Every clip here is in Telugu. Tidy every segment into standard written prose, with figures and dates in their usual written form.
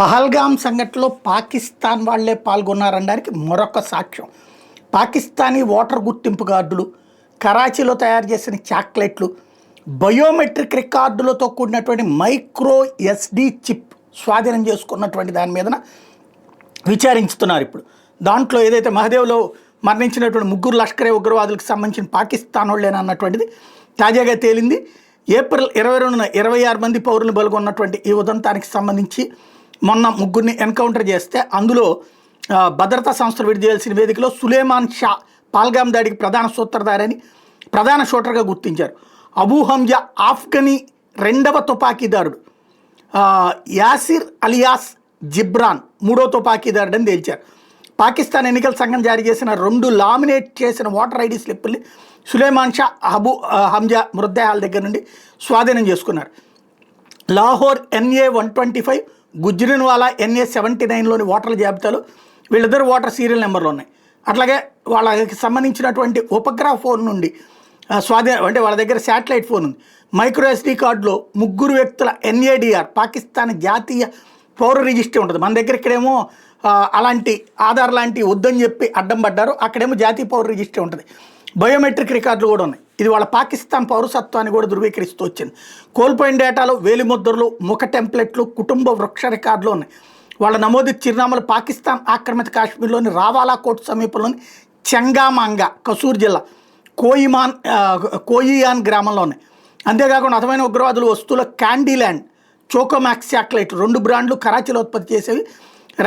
పహల్గామ్ సంఘటనలో పాకిస్తాన్ వాళ్లే పాల్గొన్నారనడానికి మరొక సాక్ష్యం. పాకిస్తానీ ఓటర్ గుర్తింపు కార్డులు, కరాచీలో తయారు చేసిన చాక్లెట్లు, బయోమెట్రిక్ రికార్డులతో కూడినటువంటి మైక్రో ఎస్డి చిప్ స్వాధీనం చేసుకున్నటువంటి దాని మీదన విచారించుతున్నారు. ఇప్పుడు దాంట్లో ఏదైతే మహదేవ్లో మరణించినటువంటి 3 లష్కరే ఉగ్రవాదులకు సంబంధించిన పాకిస్తాన్ వాళ్ళేనన్నటువంటిది తాజాగా తేలింది. ఏప్రిల్ 22న 26 మంది పౌరులు పాల్గొన్నటువంటి ఈ ఉదంతానికి సంబంధించి మొన్న 3ని ఎన్కౌంటర్ చేస్తే అందులో భద్రతా సంస్థలు విడుదల చేయాల్సిన వేదికలో సులేమాన్ షా పహల్గామ్ దాడికి ప్రధాన సూత్రధారని ప్రధాన షూటర్గా గుర్తించారు. అబూ హంజా ఆఫ్ఘనీ 2వ తుపాకీదారుడు, యాసిర్ అలియాస్ జిబ్రాన్ 3వ తుపాకీదారుడని తేల్చారు. పాకిస్తాన్ ఎన్నికల సంఘం జారీ చేసిన 2 లామినేట్ చేసిన ఓటర్ ఐడి స్లిప్పుల్ని సులేమాన్ షా అబూ హంజా మృతదేహాల దగ్గర నుండి స్వాధీనం చేసుకున్నారు. లాహోర్ NA 125, గుజ్రిన్వాలా NA 79లోని ఓటర్ల జాబితాలో వీళ్ళిద్దరు ఓటర్ సీరియల్ నెంబర్లు ఉన్నాయి. అట్లాగే వాళ్ళకి సంబంధించినటువంటి ఉపగ్రహ ఫోన్ నుండి స్వాధీనం, అంటే వాళ్ళ దగ్గర శాటిలైట్ ఫోన్ ఉంది. మైక్రో SD కార్డులో 3 వ్యక్తుల NADR పాకిస్తాన్ జాతీయ పౌర రిజిస్టర్ ఉంటుంది. మన దగ్గర ఇక్కడేమో అలాంటి ఆధార్ లాంటివి వద్దని చెప్పి అడ్డం పడ్డారు, అక్కడేమో జాతీయ పౌర రిజిస్టర్ ఉంటుంది. బయోమెట్రిక్ రికార్డులు కూడా ఉన్నాయి. ఇది వాళ్ళ పాకిస్తాన్ పౌరసత్వాన్ని కూడా ధృవీకరిస్తూ వచ్చింది. కోల్పోయిన డేటాలో వేలిముద్రలు, ముఖ టెంప్లెట్లు, కుటుంబ వృక్ష రికార్డులు ఉన్నాయి. వాళ్ళ నమోదు చిరునామాలు పాకిస్తాన్ ఆక్రమిత కాశ్మీర్లోని రావాలా కోట్ సమీపంలోని చెంగామాంగా, కసూర్ జిల్లా కోయియాన్ గ్రామంలో ఉన్నాయి. అంతేకాకుండా హతమైన ఉగ్రవాదులు వస్తువుల క్యాండీల్యాండ్, చోకోమాక్స్ చాక్లెట్ 2 బ్రాండ్లు కరాచీలో ఉత్పత్తి చేసేవి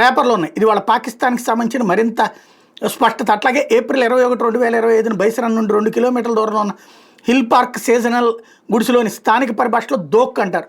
రేపర్లో ఉన్నాయి. ఇది వాళ్ళ పాకిస్తాన్కి సంబంధించిన మరింత స్పష్టత. అట్లాగే ఏప్రిల్ 21, 2025న బైసరన్ నుండి 2 కిలోమీటర్ల దూరంలో ఉన్న హిల్ పార్క్ సీజనల్ గుడిసెలోని స్థానిక పరిభాషలో దోక్ అంటారు,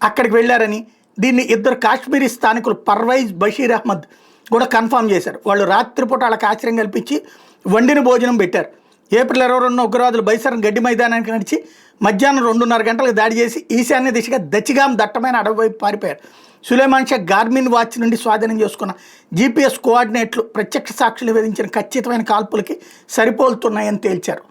అక్కడికి వెళ్ళారని దీన్ని 2 కాశ్మీరీ స్థానికులు పర్వైజ్ బషీర్ అహ్మద్ కూడా కన్ఫర్మ్ చేశారు. వాళ్ళు రాత్రిపూట వాళ్ళకి ఆశ్రయం కల్పించి వండిన భోజనం పెట్టారు. ఏప్రిల్ 22న ఉగ్రవాదులు బైసరన్ గడ్డి మైదానానికి నడిచి మధ్యాహ్నం 2:30 గంటలకు దాడి చేసి ఈశాన్య దిశగా దచిగాం దట్టమైన అడవి వైపు పారిపోయారు. సులేమాన్ షా గార్మిన్ వాచ్ నుండి స్వాధీనం చేసుకున్న GPS కోఆర్డినేట్లు ప్రత్యక్ష సాక్షులు నివేదించిన ఖచ్చితమైన కాల్పులకి సరిపోలుతున్నాయని తేల్చారు.